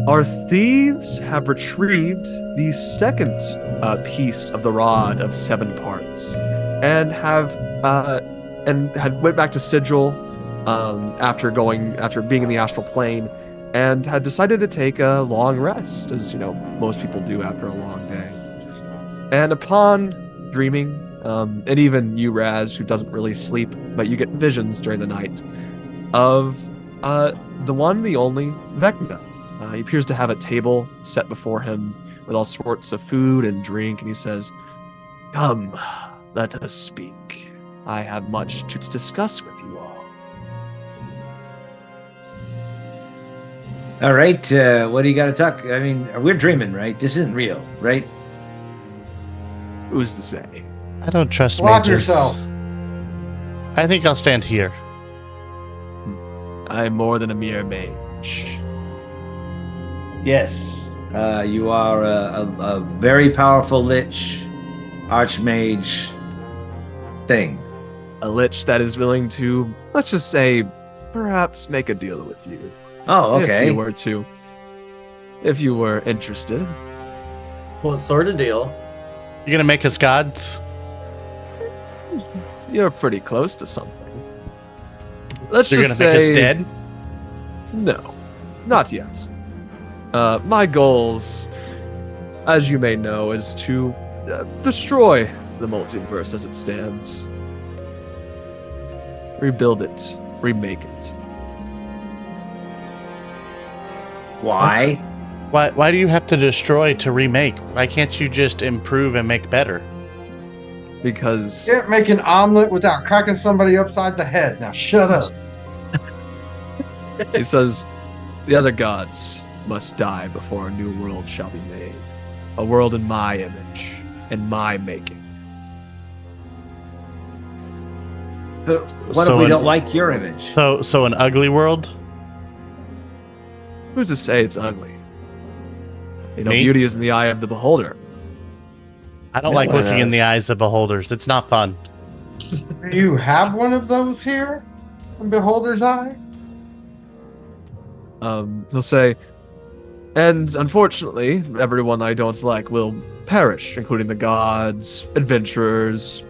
Our thieves have retrieved the second piece of the rod of 7 parts, and had went back to Sigil after being in the astral plane, and had decided to take a long rest, as most people do after a long day. And upon dreaming, and even you, Razz, who doesn't really sleep, but you get visions during the night of the one, the only Vecna. He appears to have a table set before him with all sorts of food and drink, and he says, "Come, let us speak. I have much to discuss with you all." All right, what do you got to talk? I mean, we're dreaming, right? This isn't real, right? Who's to say? I don't trust Lock mages. yourself. I think I'll stand here. I am more than a mere mage. Yes, you are a very powerful lich, archmage thing. A lich that is willing to, let's just say, perhaps make a deal with you. Oh, okay. If you were interested. What sort of deal? You gonna make us gods? You're pretty close to something. Let's You're just gonna make us say dead? No, not yet. My goals, as you may know, is to destroy the multiverse as it stands. Rebuild it, remake it. Why? Why do you have to destroy to remake? Why can't you just improve and make better? Because Can't make an omelet without cracking somebody upside the head. Now shut up. he says, the other gods must die before a new world shall be made. A world in my image, and my making. But what if we don't like your image? So an ugly world? Who's to say it's ugly? Me? Beauty is in the eye of the beholder. I don't like looking in the eyes of beholders. It's not fun. Do you have one of those here? In Beholder's Eye? He'll say, and unfortunately, everyone I don't like will perish, including the gods, adventurers,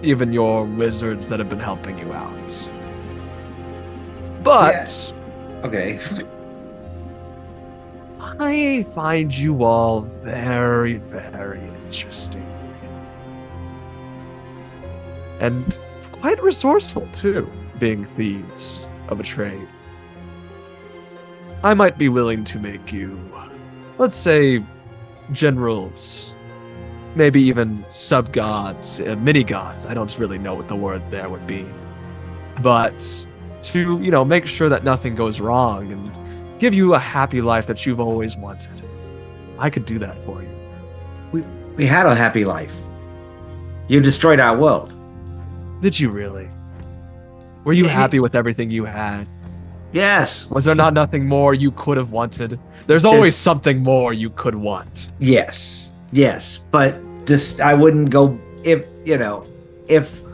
even your wizards that have been helping you out. But Okay. I find you all very, very interesting. And quite resourceful, too, being thieves of a trade. I might be willing to make you, let's say, generals. Maybe even sub-gods, mini-gods. I don't really know what the word there would be. But to, make sure that nothing goes wrong and give you a happy life that you've always wanted. I could do that for you. We had a happy life. You destroyed our world. Did you really? Were you happy with everything you had? Yes. Was there nothing more you could have wanted? There's always something more you could want. Yes. Yes. But just I wouldn't go if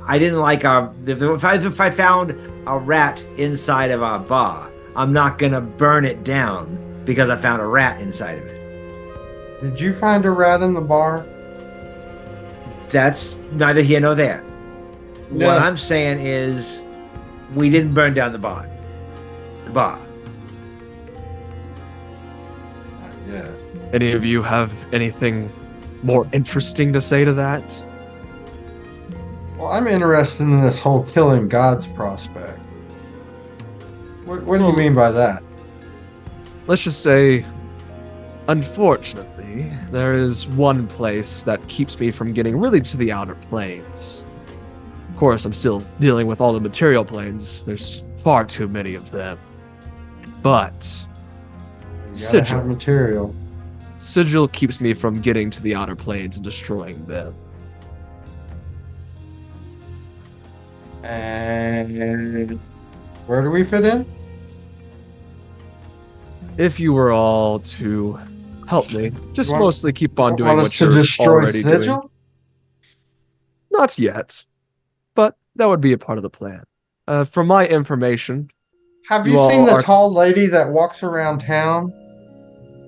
I didn't like if I found a rat inside of our bar, I'm not gonna burn it down because I found a rat inside of it. Did you find a rat in the bar? That's neither here nor there. No. What I'm saying is we didn't burn down the bar. The bar. Yeah. Any of you have anything more interesting to say to that? Well, I'm interested in this whole killing gods prospect. What do you mean by that? Let's just say, unfortunately, there is one place that keeps me from getting really to the outer planes. Of course, I'm still dealing with all the material planes. There's far too many of them. But You gotta have material. Sigil keeps me from getting to the outer planes and destroying them. And where do we fit in? If you were all to help me, just You want- mostly keep on doing Want us what to you're destroy already doing. Sigil? Not yet, but that would be a part of the plan. From my information, Have You you seen all the are- tall lady that walks around town?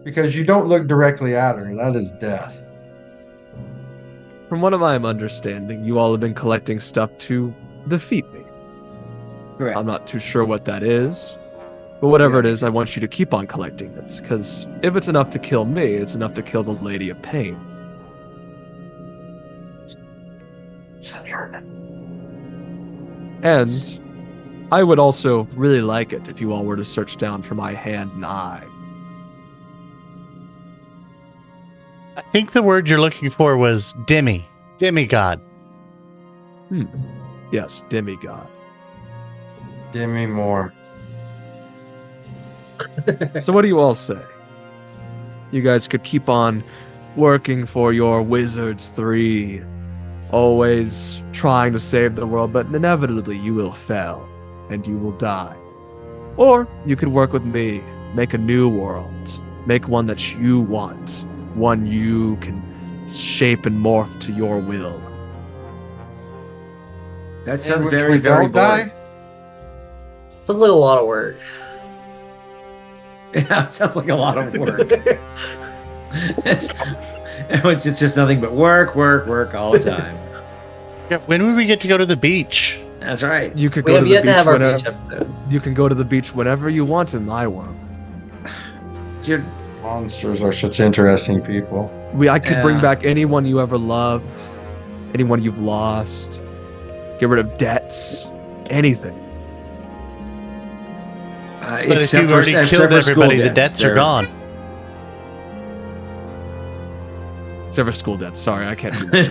Because you don't look directly at her. That is death. From what I'm understanding, you all have been collecting stuff to defeat me. Correct. I'm not too sure what that is, but whatever it is, I want you to keep on collecting it, because if it's enough to kill me, it's enough to kill the Lady of Pain. And I would also really like it if you all were to search down for my hand and eye. I think the word you're looking for was demigod. Yes, demigod. Give me more. So what do you all say? You guys could keep on working for your Wizards 3, always trying to save the world, but inevitably you will fail, and you will die. Or you could work with me, make a new world, make one that you want, one you can shape and morph to your will. That In sounds which very, we very don't die? boring. Sounds like a lot of work. Yeah, it sounds like a lot of work. it's just nothing but work all the time. Yeah, when would we get to go to the beach? That's right. You could We go have to the yet to beach have our whenever beach episode. you can go to the beach whenever you want in my world. You're, Monsters are such interesting people. I could bring Yeah. back anyone you ever loved, anyone you've lost, get rid of debts, anything. But if you've already killed everybody, the debts are gone. Except for school debts. Sorry, I can't do that.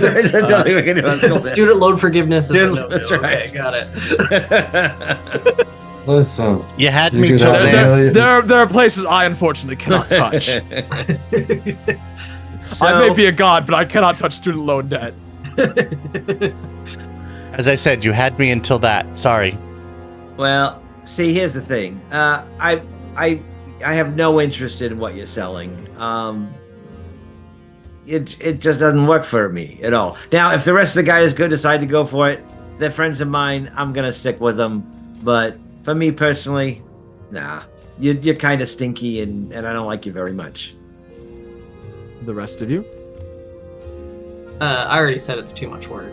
There's nothing we can do on school debts. Student loan forgiveness is a Student- no-no. that's right. Okay, got it. Listen, You had You me could till have then. There are places I unfortunately cannot touch. So, I may be a god, but I cannot touch student loan debt. As I said, you had me until that. Sorry. well, see, here's the thing. I have no interest in what you're selling. It just doesn't work for me at all. Now, if the rest of the guys go decide to go for it, they're friends of mine. I'm gonna stick with them. But for me personally, nah. You're kind of stinky, and I don't like you very much. The rest of you? I already said it's too much work.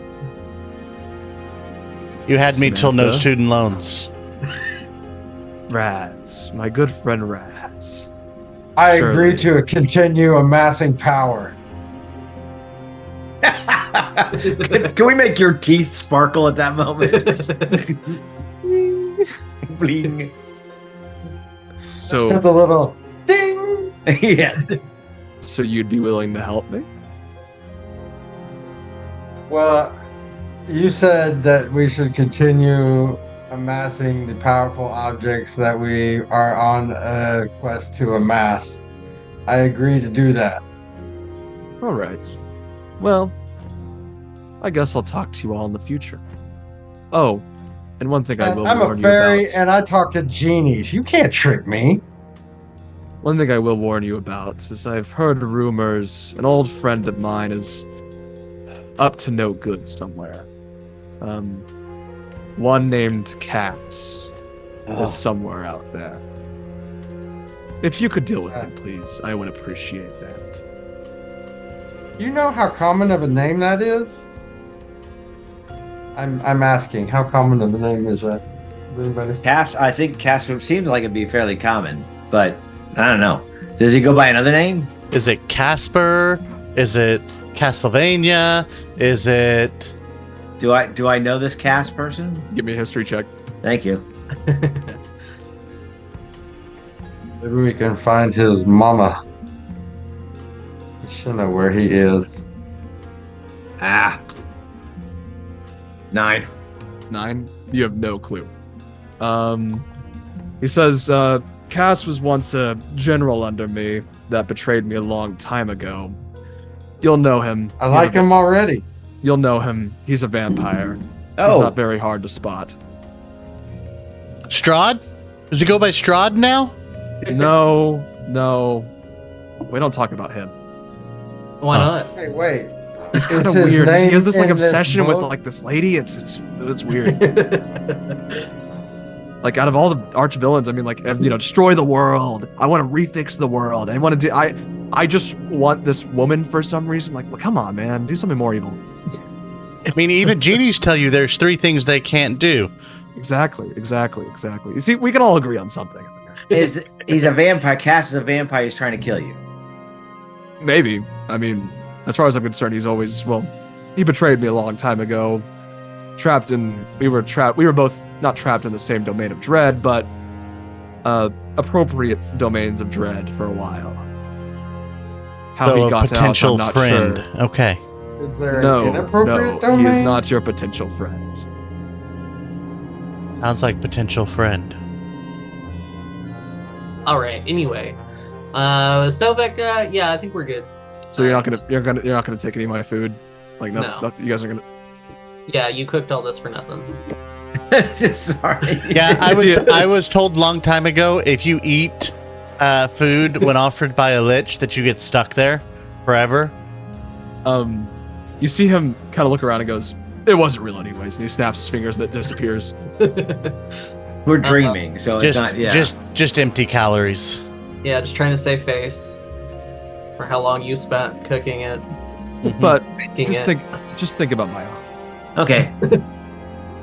You had me till no Samantha? student loans. Razz, my good friend Razz. I Surely. agree to continue amassing power. Can we make your teeth sparkle at that moment? Bling. So, With a little ding. Yeah. so you'd be willing to help me? Well, you said that we should continue amassing the powerful objects that we are on a quest to amass. I agree to do that. All right. Well, I guess I'll talk to you all in the future. Oh, and one thing I And will I'm a warn you fairy about. and I talk to genies. You can't trick me. One thing I will warn you about is I've heard rumors an old friend of mine is up to no good somewhere. One named Caps is somewhere out there. If you could deal with him, please, I would appreciate that. You know how common of a name that is? I'm asking, how common of a name is that? Anybody? I think Cass seems like it'd be fairly common, but I don't know. Does he go by another name? Is it Casper? Is it Castlevania? Is it... Do I know this Cass person? Give me a history check. Thank you. Maybe we can find his mama. I should know where he is. 9. 9? You have no clue. He says, Cass was once a general under me that betrayed me a long time ago. You'll know him. I like him already. You'll know him. He's a vampire. He's Oh, not very hard to spot. Strahd? Does he go by Strahd now? No. We don't talk about him. Why Oh. not? Hey, wait. It's kind of Is his weird. He name has this like in this obsession with book? like this lady. It's weird. Like out of all the arch villains, I mean, like, destroy the world. I want to refix the world. I just want this woman for some reason. Like, well, come on, man, do something more evil. I mean, even genies tell you there's 3 things they can't do. Exactly. You see, we can all agree on something. He's a vampire. Cass is a vampire. He's trying to kill you. Maybe. I mean, as far as I'm concerned, he's always, he betrayed me a long time ago. We were both not trapped in the same domain of dread, but appropriate domains of dread for a while. How So he a got potential out, I'm not friend. sure. Okay. Is there No, an inappropriate domain? he is not your potential friend. Sounds like potential friend. All right. Anyway, so Vecna, yeah, I think we're good. So you're not gonna take any of my food? Like nothing, you guys are gonna. Yeah, you cooked all this for nothing. Sorry. Yeah, I was told long time ago if you eat food when offered by a lich that you get stuck there forever. You see him kind of look around and goes, "It wasn't real anyways," and he snaps his fingers and it disappears. We're dreaming, so it's not. Yeah. Just empty calories. Yeah, just trying to save face for how long you spent cooking it. But Making just think about my offer. Okay.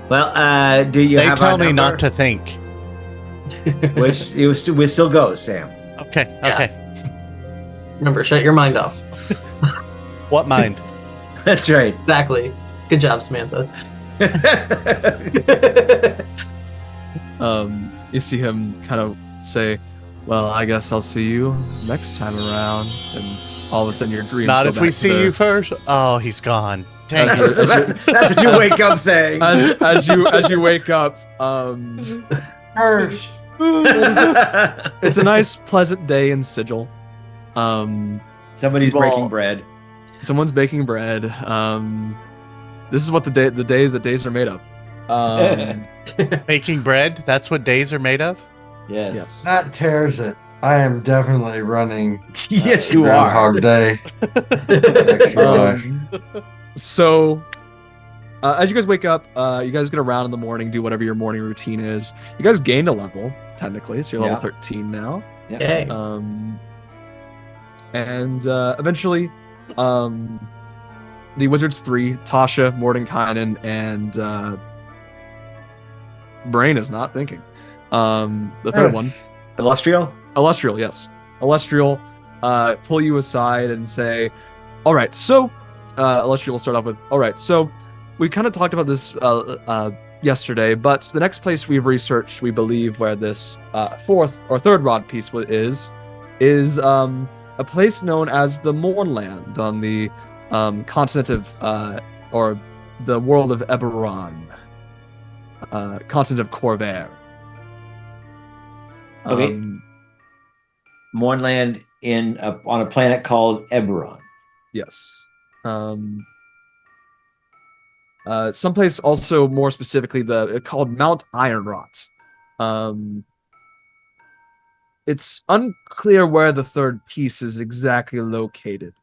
Well, do you They have tell our me number? not to think. Which it still goes, Sam. Okay. Yeah. Okay. Remember, shut your mind off. What mind? That's right. Exactly. Good job, Samantha. You see him kind of say, "Well, I guess I'll see you next time around." And all of a sudden, your dreams. Not go if back we to see you first. Oh, he's gone. Dang As it. you- as you- That's what you wake up saying. as you wake up, Hirsch. it's a nice, pleasant day in Sigil. Somebody's Well- breaking bread. Someone's baking bread. This is what the days are made of. Baking bread? That's what days are made of? Yes. Yes. That tears it. I am definitely running. Yes, you are. Groundhog Day. Extra life. So, as you guys wake up, you guys get around in the morning, do whatever your morning routine is. You guys gained a level, technically, so you're level 13 now. Yay. And eventually, the Wizards 3, Tasha, Mordenkainen, and Brain is not thinking. The third one, Illustrial? Illustrial, yes. Illustrial, pull you aside and say, all right, so, Illustrial will start off with, all right, so we kind of talked about this yesterday, but the next place we've researched, we believe, where this third rod piece is a place known as the Mournland on the continent of, or the world of Eberron, continent of Corvair. Okay. Mournland on a planet called Eberron. Yes. Someplace also more specifically called Mount Ironrot. It's unclear where the third piece is exactly located.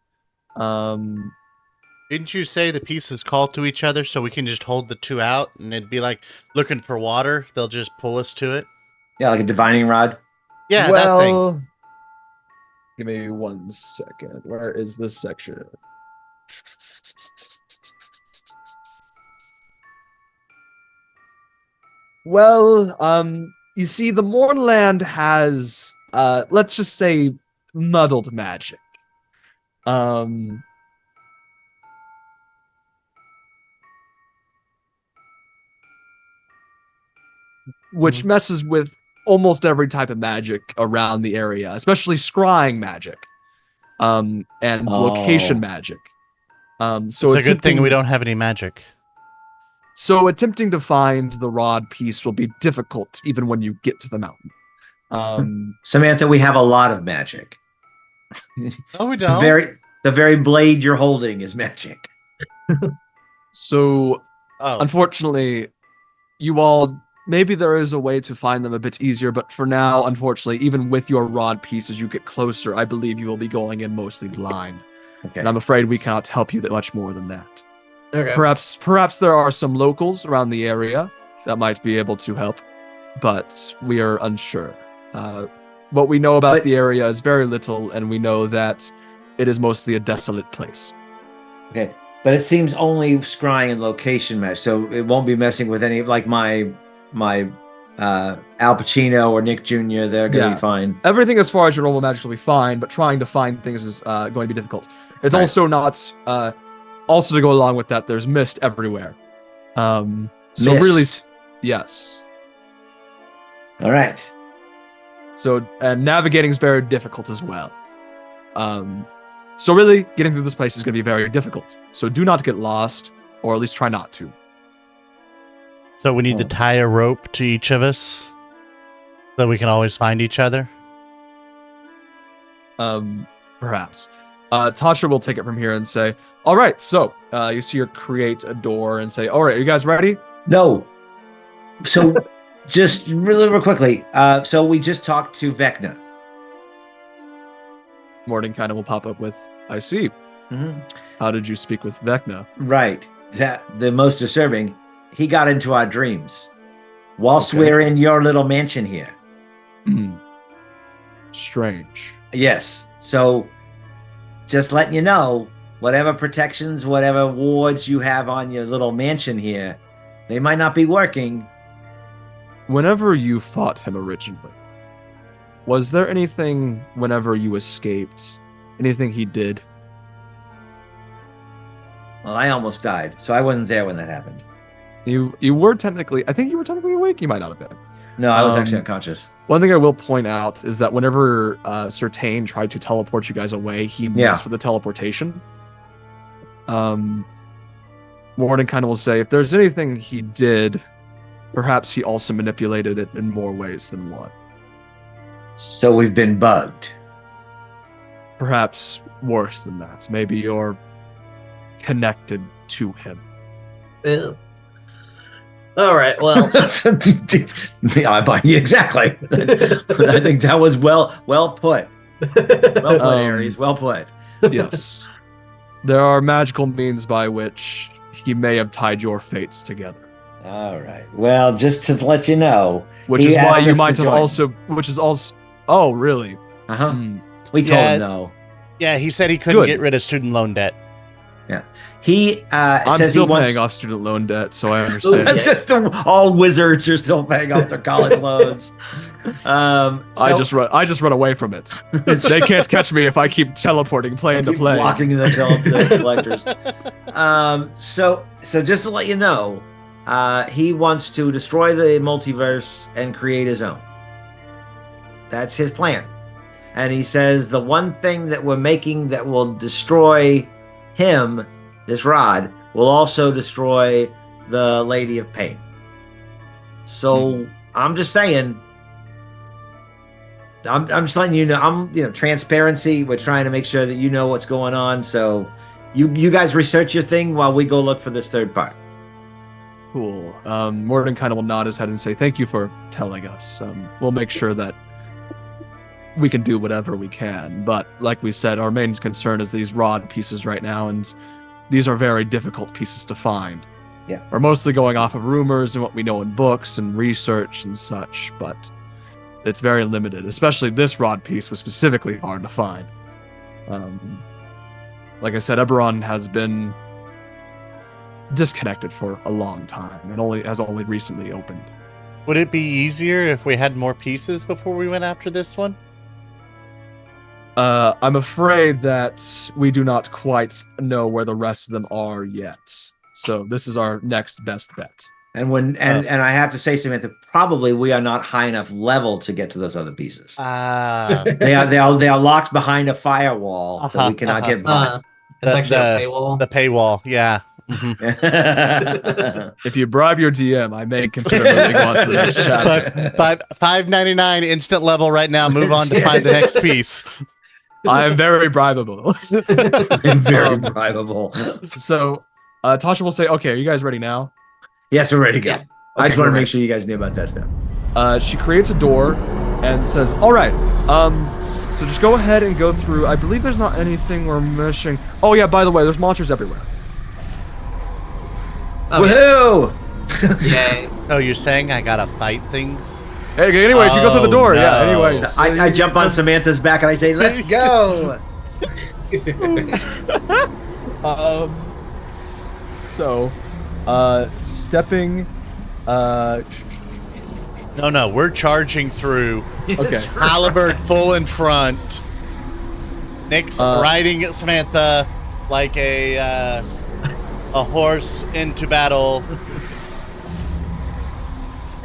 Didn't you say the pieces call to each other so we can just hold the two out and it'd be like looking for water? They'll just pull us to it? Yeah, like a divining rod. Yeah, that thing. well, give me 1 second. Where is this section? Well, you see, the Mournland has, let's just say, muddled magic. Which messes with almost every type of magic around the area, especially scrying magic, and location magic. So It's a good thing we don't have any magic. So attempting to find the rod piece will be difficult even when you get to the mountain. Samantha, we have a lot of magic. No, we The don't. very blade you're holding is magic. So Oh, unfortunately, you all, maybe there is a way to find them a bit easier, but for now, unfortunately, even with your rod piece, as you get closer, I believe you will be going in mostly blind. Okay. And I'm afraid we cannot help you that much more than that. Okay. Perhaps there are some locals around the area that might be able to help. but we are unsure. What we know about But- the area is very little, and we know that it is mostly a desolate place. Okay, but it seems only scrying and location mesh, so it won't be messing with any like my Al Pacino or Nick Jr. They're gonna Yeah. be fine. Everything as far as your normal magic will be fine, but trying to find things is going to be difficult. It's Right. also not. Also, to go along with that, there's mist everywhere. So Mist. really, yes. All right. So and navigating is very difficult as well. So really, getting through this place is going to be very difficult. So do not get lost, or at least try not to. So we need to tie a rope to each of us so we can always find each other. Perhaps. Tasha will take it from here and say, all right, so you see her create a door and say, all right, are you guys ready? No. So just really real quickly. So we just talked to Vecna. Mordenkainen will pop up with, I see. Mhm. How did you speak with Vecna? Right. That the most disturbing. He got into our dreams whilst Okay. we're in your little mansion here. Strange. Yes. So just letting you know, whatever protections, whatever wards you have on your little mansion here, they might not be working. Whenever you fought him originally, was there anything whenever you escaped? Anything he did? Well, I almost died, so I wasn't there when that happened. You were technically, I think you were technically awake. You might not have been. No, I was Um, actually unconscious. One thing I will point out is that whenever Sertain tried to teleport you guys away, he messed with the teleportation. Mordenkainen will say, if there's anything he did, perhaps he also manipulated it in more ways than one. So we've been bugged. Perhaps worse than that. Maybe you're connected to him. Ew. All right. Well, Yeah, exactly. I think that was well put. Well put, Aries. Well put. Yes. There are magical means by which he may have tied your fates together. All right. Well, just to let you know, Which he is why asked you us to might have join. also, which is also, oh, really? Uh-huh. Hmm. We told Yeah. him no. Yeah, he said he couldn't Good. get rid of student loan debt. He I'm says still he wants... paying off student loan debt, so I understand. Yeah. All wizards are still paying off their college loans. I just run away from it. They can't catch me if I keep teleporting plane to keep plane. blocking the collectors. So just to let you know, he wants to destroy the multiverse and create his own. That's his plan. And he says the one thing that we're making that will destroy him, this rod, will also destroy the Lady of Pain. So I'm just saying, I'm just letting you know, transparency. We're trying to make sure that you know what's going on. So you guys research your thing while we go look for this third part. Cool. Mordenkainen will nod his head and say, thank you for telling us. We'll make sure that we can do whatever we can. But like we said, our main concern is these rod pieces right now, and these are very difficult pieces to find. Yeah. We're mostly going off of rumors and what we know in books and research and such, but it's very limited. Especially this rod piece was specifically hard to find. Like I said, Eberron has been disconnected for a long time and has only recently opened. Would it be easier if we had more pieces before we went after this one? I'm afraid that we do not quite know where the rest of them are yet. So this is our next best bet. And I have to say, Samantha, probably we are not high enough level to get to those other pieces. They are locked behind a firewall that we cannot get by. It's actually a paywall. The paywall, yeah. Mhm. If you bribe your DM, I may consider moving on to the next chapter. But $5.99 instant level right now. Move on to find the next piece. I am very bribable. Very bribable. So Tasha will say, okay, are you guys ready now? Yes, we're ready to go. Yeah. I just Okay, want to great. make sure you guys knew about that stuff. She creates a door and says, all right, so just go ahead and go through. I believe there's not anything we're missing. Oh yeah, by the way, there's monsters everywhere. Oh, yeah. Woohoo! Yay. Oh, you're saying I gotta fight things? Hey, anyways, you go through the door. Oh, Yeah, no. anyways. I jump on Samantha's back and I say, "Let's go." So, stepping, No, we're charging through. okay. Halberd full in front. Nick's riding Samantha like a horse into battle.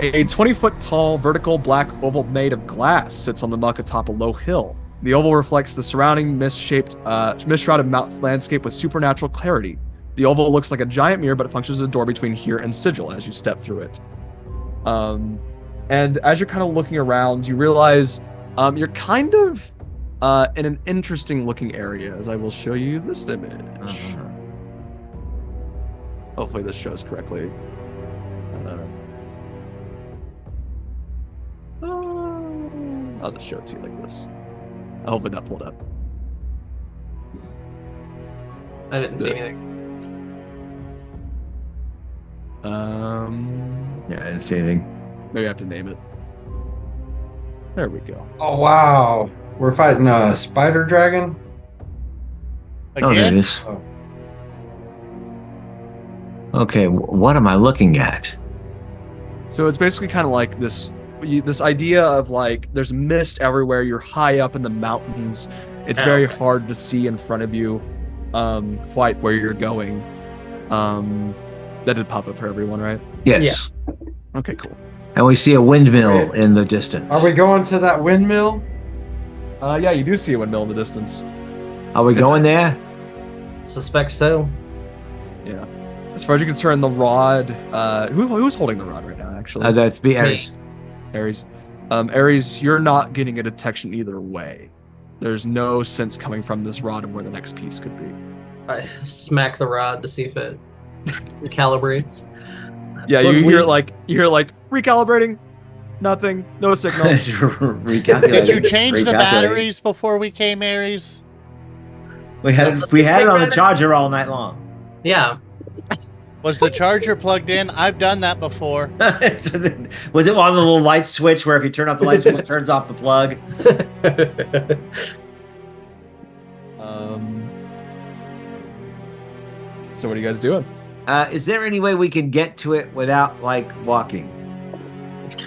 A 20-foot tall, vertical black oval made of glass sits on the muck atop a low hill. The oval reflects the surrounding mist-shrouded mountain landscape with supernatural clarity. The oval looks like a giant mirror, but it functions as a door between here and Sigil as you step through it. And as you're kind of looking around, you realize you're kind of in an interesting looking area, as I will show you this image. Hopefully this shows correctly. I'll just show it to you like this. Hopefully that pulled up. I didn't see anything. Yeah, I didn't see anything. Maybe I have to name it. There we go. Oh wow, we're fighting a spider dragon. Oh, there it Again? is. Oh. Okay, what am I looking at? So it's basically kind of like this idea of like there's mist everywhere. You're high up in the mountains. It's very hard to see in front of you, quite where you're going. That did pop up for everyone, right? Yes. Okay, cool. And we see a windmill in the distance. Are we going to that windmill? Yeah, you do see a windmill in the distance. Are we going there? Suspect so. Yeah. As far as you're concerned, the rod. Who's holding the rod right now? Actually, That's be Aries. Aries. Aries, you're not getting a detection either way. There's no sense coming from this rod of where the next piece could be. I smack the rod to see if it recalibrates. Yeah, But you we- hear like recalibrating, nothing, no signal. Recalculating. Did you change the Recalculating. batteries before we came, Aries? We had it on the charger all night long. Yeah. Was the charger plugged in? I've done that before. Was it on the little light switch where if you turn off the light switch, it turns off the plug? So what are you guys doing? Is there any way we can get to it without like walking?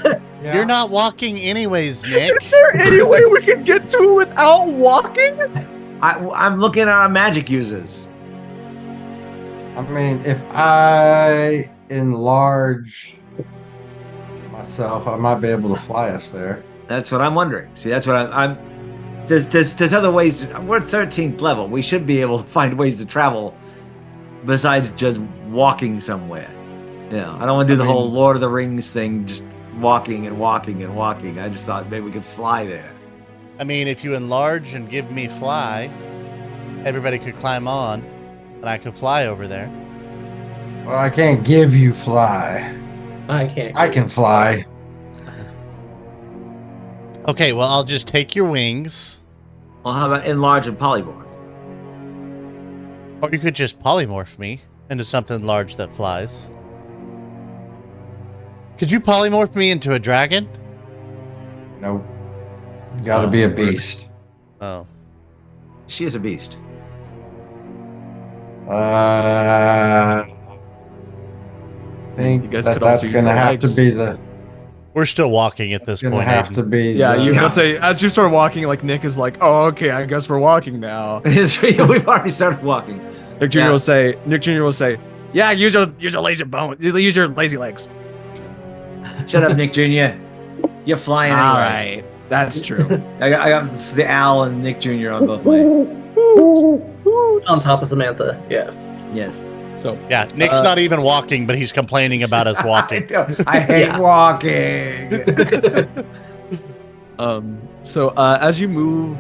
Yeah. You're not walking anyways, Nick. Is there any way we can get to it without walking? I'm looking at our magic users. I mean, if I enlarge myself, I might be able to fly us there. That's what I'm wondering. See, that's what I'm. There's other ways. We're at 13th level. We should be able to find ways to travel besides just walking somewhere. Yeah, I don't want to do the whole Lord of the Rings thing, just walking and walking and walking. I just thought maybe we could fly there. I mean, if you enlarge and give me fly, everybody could climb on, and I could fly over there. Well, I can't give you fly. I can't. I can fly. Okay, well, I'll just take your wings, Well, how about enlarge and polymorph? or you could just polymorph me into something large that flies. Could you polymorph me into a dragon? Nope. You gotta be a beast. Oh. She is a beast. I think You guys that could also that's use gonna your have to legs. be the. We're still walking at this Gonna point. have Aiden. to be. Yeah, the, you would say as you start walking, like Nick is like, "Oh, okay, I guess we're walking now." We've already started walking. Nick Jr. Yeah. will say, "Yeah, use your lazy bone, use your lazy legs." Shut up, Nick Jr. You're flying anyway. All right, that's true. I got the owl and Nick Jr. on both my. On top of Samantha. Yeah. Yes. So Yeah, Nick's not even walking, but he's complaining about us walking. I hate walking. as you move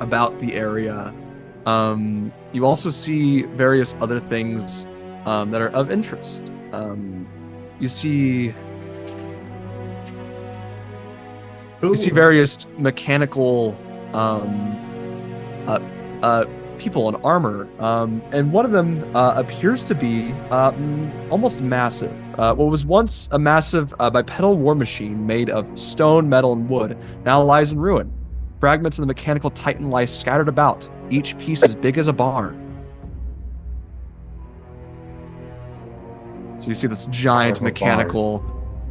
about the area, you also see various other things that are of interest. You see various mechanical people in armor, and one of them appears to be almost massive. What was once a massive bipedal war machine made of stone, metal, and wood now lies in ruin. Fragments of the mechanical titan lie scattered about, each piece as big as a barn. So you see this giant mechanical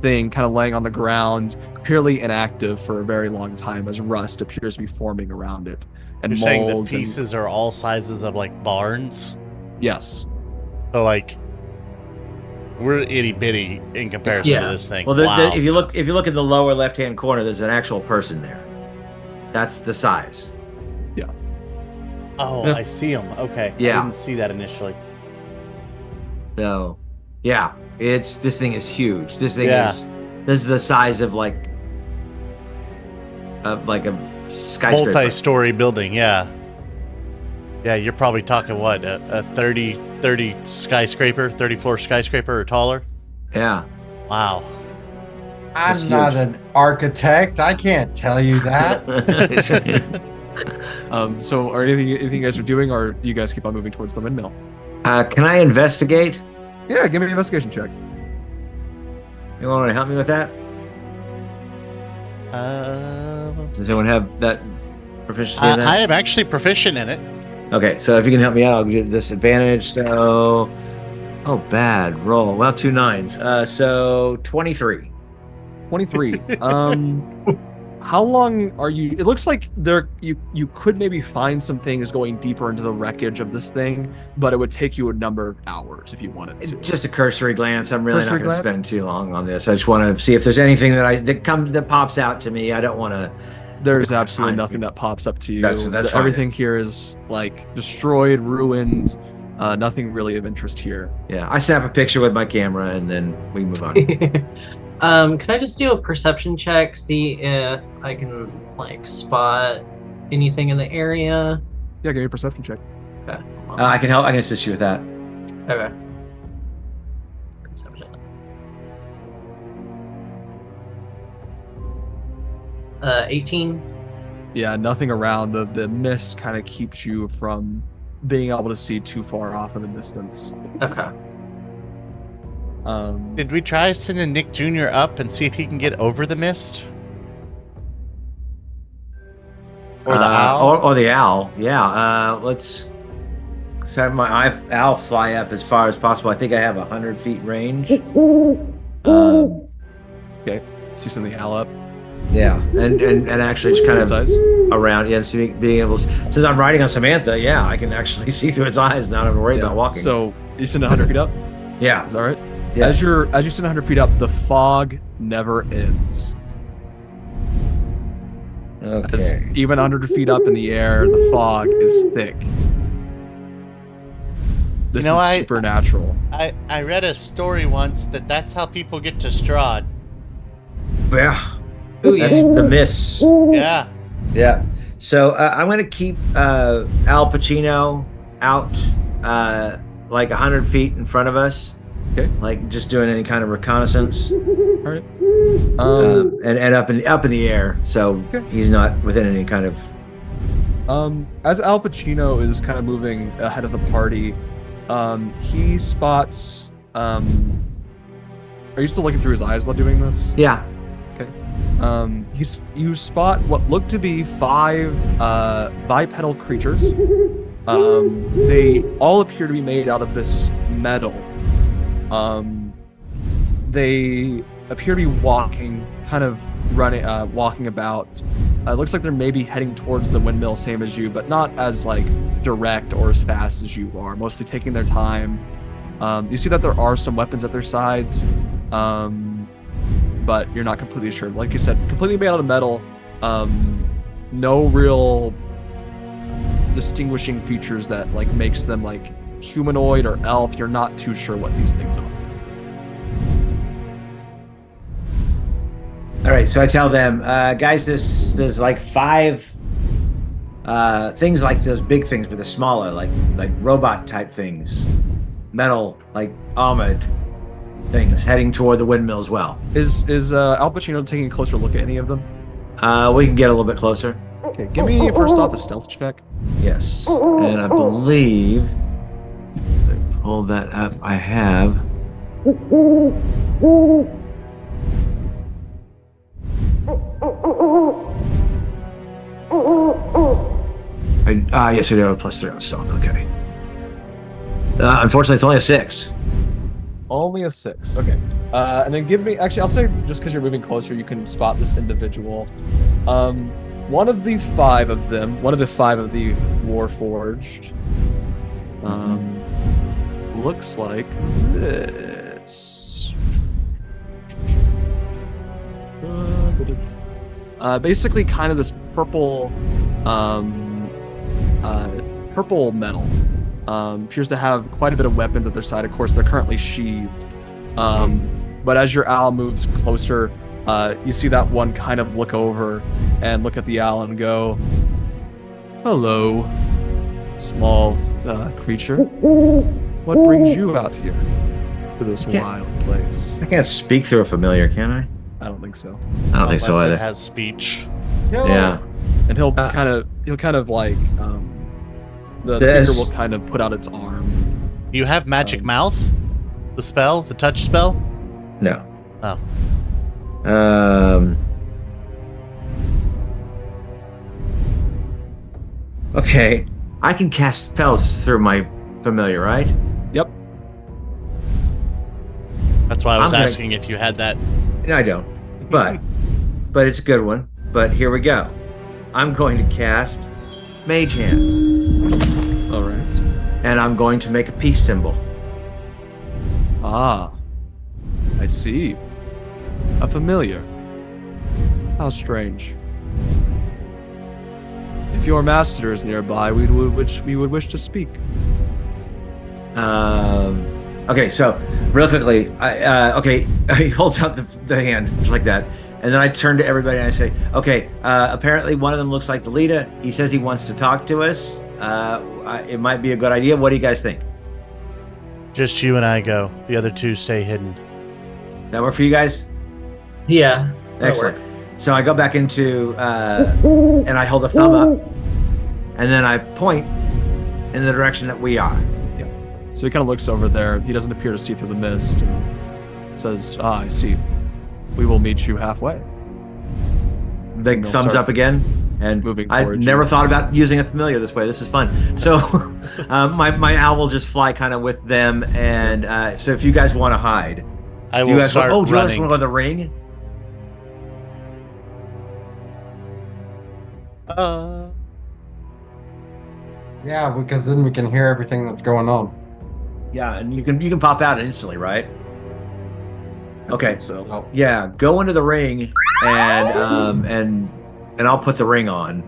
thing kind of laying on the ground, clearly inactive for a very long time, as rust appears to be forming around it. And You're saying the mold pieces are all sizes of like barns? Yes. So like we're itty bitty in comparison to this thing. Well, Wow. if you look at the lower left hand corner, there's an actual person there. That's the size. Oh, Yeah. I see them. Okay. Yeah. I didn't see that initially. So, yeah, this thing is huge. This is the size of like a skyscraper. Multi-story building, yeah. Yeah, you're probably talking what, a 30 skyscraper, 30 floor skyscraper or taller? Yeah. Wow. I'm not an architect. I can't tell you that. So are anything you guys are doing, or do you guys keep on moving towards the windmill? Can I investigate? Yeah, give me an investigation check. You want to help me with that? Does anyone have that proficiency in that? I am actually proficient in it. Okay, so if you can help me out, I'll give this advantage. So, bad roll. Well, 2 9s. So 23. 23. How long are you? It looks like you could maybe find some things going deeper into the wreckage of this thing, but it would take you a number of hours if you wanted to. Just a cursory glance. I'm really Cursory not going to glance? spend too long on this. I just want to see if there's anything that pops out to me. I don't want to. There's absolutely nothing that pops up to you. That's fine. Everything here is like destroyed, ruined. Nothing really of interest here. Yeah, I snap a picture with my camera and then we move on. Can I just do a perception check, see if I can like spot anything in the area? Yeah, give me a perception check. Okay. I can help. I can assist you with that. Okay. Perception. 18. Yeah, nothing around. The mist kind of keeps you from being able to see too far off in the distance. Okay. Did we try sending Nick Jr. up and see if he can get over the mist? Or the owl? Or the owl. Yeah. Let's have my owl fly up as far as possible. I think I have 100 feet range. Okay, so you send the owl up. Yeah, and actually just kind Its of eyes? around. Yeah, so being able, since I'm riding on Samatha, yeah, I can actually see through its eyes. Not having to worry about walking. So you send 100 feet up. yeah, Is that right? yes. As you send 100 feet up, the fog never ends. As Okay. even 100 feet up in the air, the fog is thick. This is supernatural. I read a story once that's how people get to Strahd. Yeah. Ooh, That's yeah. the miss. Yeah. Yeah. So I'm going to keep Al Pacino out like 100 feet in front of us. Okay. Like just doing any kind of reconnaissance. All right. And up in the air, so Okay. he's not within any kind of. As Al Pacino is kind of moving ahead of the party, he spots. Are you still looking through his eyes while doing this? Yeah. You spot what look to be 5 bipedal creatures. They all appear to be made out of this metal. They appear to be walking, kind of running, walking about. It looks like they're maybe heading towards the windmill, same as you, but not as like direct or as fast as you are. Mostly taking their time. You see that there are some weapons at their sides, but you're not completely sure. Like you said, completely made out of metal. No real distinguishing features that like makes them like humanoid or elf. You're not too sure what these things are. All right. So I tell them, guys, there's like 5 things like those big things, but they're smaller, like robot type things, metal, like armored things heading toward the windmill as well. Is Al Pacino taking a closer look at any of them? We can get a little bit closer. Okay, give me first off a stealth check. Yes. And I believe I pulled that up. I have. Yes, I do have a +3 on stealth. Okay. Unfortunately, it's only a 6. Only a 6. Okay. And then give me. Actually, I'll say just because you're moving closer, you can spot this individual. One of the five of the Warforged. Looks like this. Basically, kind of this purple, purple metal. Appears to have quite a bit of weapons at their side. Of course, they're currently sheathed. But as your owl moves closer, you see that one kind of look over and look at the owl and go, "Hello, small creature. What brings you out here to this wild place?" I can't speak through a familiar, can I? I don't think so. I don't think so Unless either. it has speech. Yeah. And he'll kind of like the figure will kind of put out its arm. Do you have magic mouth? The spell, the touch spell? No. Oh. Okay. I can cast spells through my familiar, right? Yep. That's why I was I'm gonna- asking if you had that. No, I don't. But it's a good one. But here we go. I'm going to cast Mage Hand. All right. And I'm going to make a peace symbol. Ah, I see. A familiar. How strange. If your master is nearby, we would wish to speak. Okay, so real quickly, he holds out the hand just like that, and then I turn to everybody and I say, "Okay, apparently one of them looks like the leader. He says he wants to talk to us. It might be a good idea. What do you guys think? Just you and I go. The other two stay hidden. That work for you guys? Yeah. that'll Excellent. work. So I go back into, and I hold a thumb up, and then I point in the direction that we are. So he kind of looks over there. He doesn't appear to see through the mist and says, "Ah, I see. We will meet you halfway." Big They'll thumbs start up again. And moving I towards never you. thought about using a familiar this way. This is fun. So my owl will just fly kind of with them. And so if you guys want to hide, I you will guys start go, do you guys running. want to go to the ring? Yeah, because then we can hear everything that's going on. Yeah, and you can pop out instantly, right? Okay. So Yeah, go into the ring and I'll put the ring on.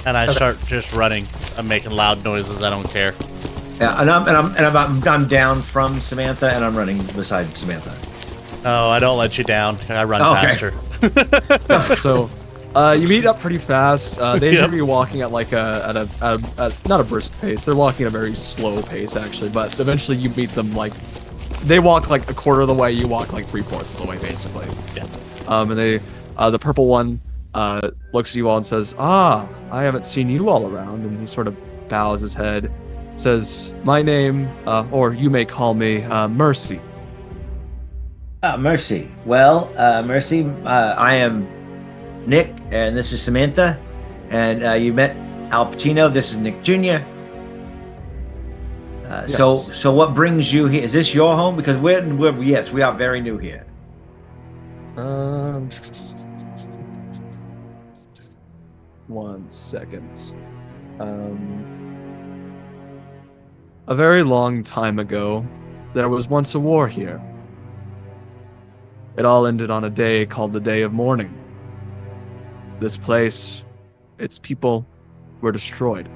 And I start just running. I'm making loud noises. I don't care. Yeah, and I'm down from Samantha and I'm running beside Samantha. Oh, I don't let you down. I run Okay. faster. so you meet up pretty fast. They Yep. appear to be walking at like a not a brisk pace. They're walking at a very slow pace actually. But eventually you meet them like they walk like a quarter of the way. You walk like 3/4 of the way basically. Yeah. And they the purple one looks at you all and says, "Ah, I haven't seen you all around." And he sort of bows his head, says, "My name, or you may call me Mercy." Mercy. Well, Mercy, I am Nick, and this is Samantha. And you met Al Pacino. This is Nick Jr. Yes. So what brings you here? Is this your home? Because yes, we are very new here. One second. A very long time ago, there was once a war here. It all ended on a day called the Day of Mourning. This place, its people, were destroyed.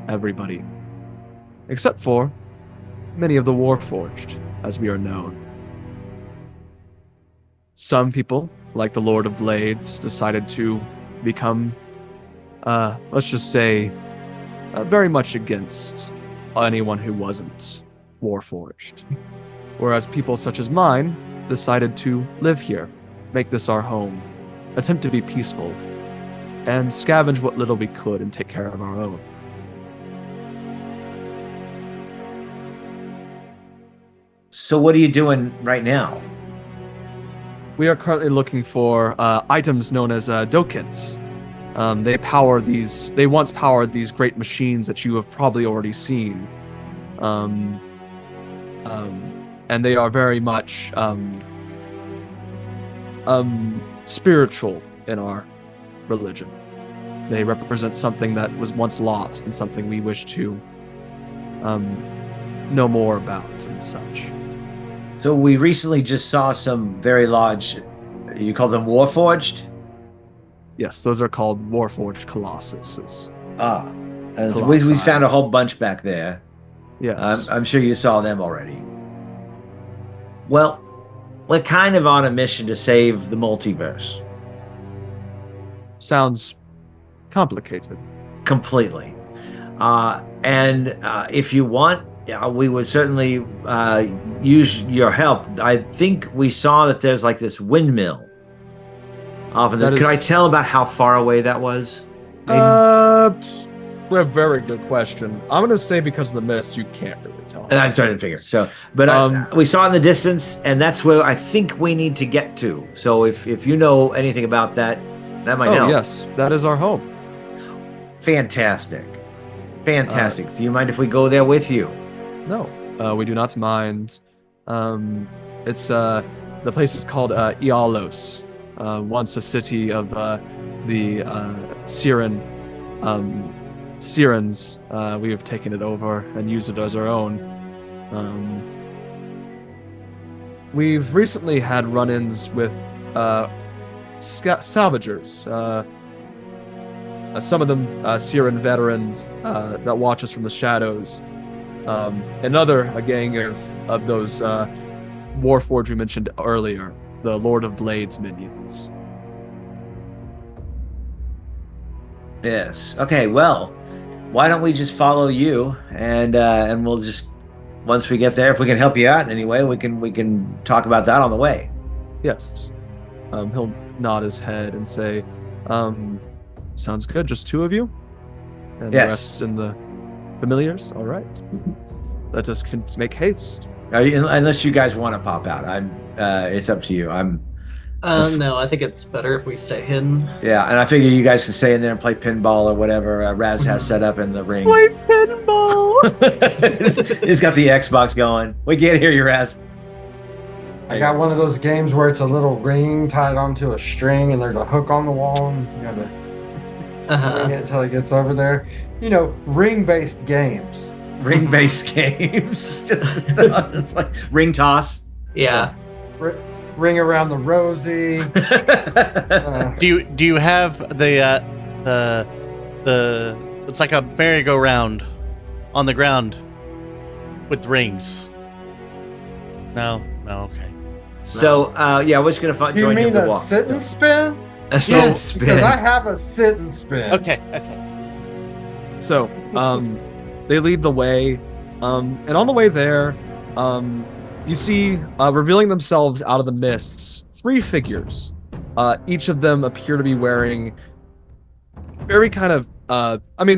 Everybody. Except for many of the Warforged, as we are known. Some people, like the Lord of Blades, decided to become, let's just say, very much against anyone who wasn't Warforged. Whereas people such as mine decided to live here, make this our home, attempt to be peaceful, and scavenge what little we could and take care of our own. So what are you doing right now? We are currently looking for items known as dokins. They once powered these great machines that you have probably already seen. And they are very much spiritual in our religion. They represent something that was once lost and something we wish to know more about and such. So we recently just saw some very large, you call them Warforged? Yes, those are called Warforged Colossuses. We found a whole bunch back there. Yes. I'm sure you saw them already. Well, we're kind of on a mission to save the multiverse. Sounds complicated. Completely. And if you want, we would certainly use your help. I think we saw that there's like this windmill. Could I tell about how far away that was? A very good question. I'm going to say because of the mist, you can't really tell. And I'm starting to figure. So, but we saw in the distance, and that's where I think we need to get to. So if you know anything about that, that might help. Oh, yes. That is our home. Fantastic. Do you mind if we go there with you? No, we do not mind. It's the place is called Ialos. Once a city of the Syrens. We have taken it over and used it as our own. We've recently had run-ins with salvagers. Some of them Syren veterans that watch us from the shadows. A gang of those Warforged we mentioned earlier, the Lord of Blades minions. Yes. Okay. Well, why don't we just follow you, and we'll just, once we get there, if we can help you out in any way, we can talk about that on the way. Yes. He'll nod his head and say, "Sounds good. Just two of you, and yes. The rest in the familiars. All right. Let us make haste." Unless you guys want to pop out, it's up to you. No, I think it's better if we stay hidden. Yeah, and I figure you guys can stay in there and play pinball or whatever Razz has set up in the ring. Play pinball! He's got the Xbox going. We can't hear you, Razz. I got one of those games where it's a little ring tied onto a string and there's a hook on the wall and you gotta swing it until it gets over there. You know, ring-based games. Ring-based games. It's like ring toss. Yeah. Ring around the rosy. Do you have the it's like a merry-go-round on the ground with rings? No, okay. So yeah, we're just gonna join you. You mean a a sit and spin? A sit and spin. Because I have a sit and spin. Okay. So, they lead the way, and on the way there, you see, revealing themselves out of the mists, 3 figures. Each of them appear to be wearing very kind of,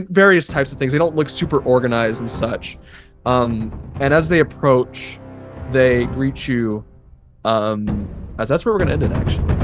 various types of things. They don't look super organized and such. And as they approach, they greet you, as that's where we're going to end it, actually.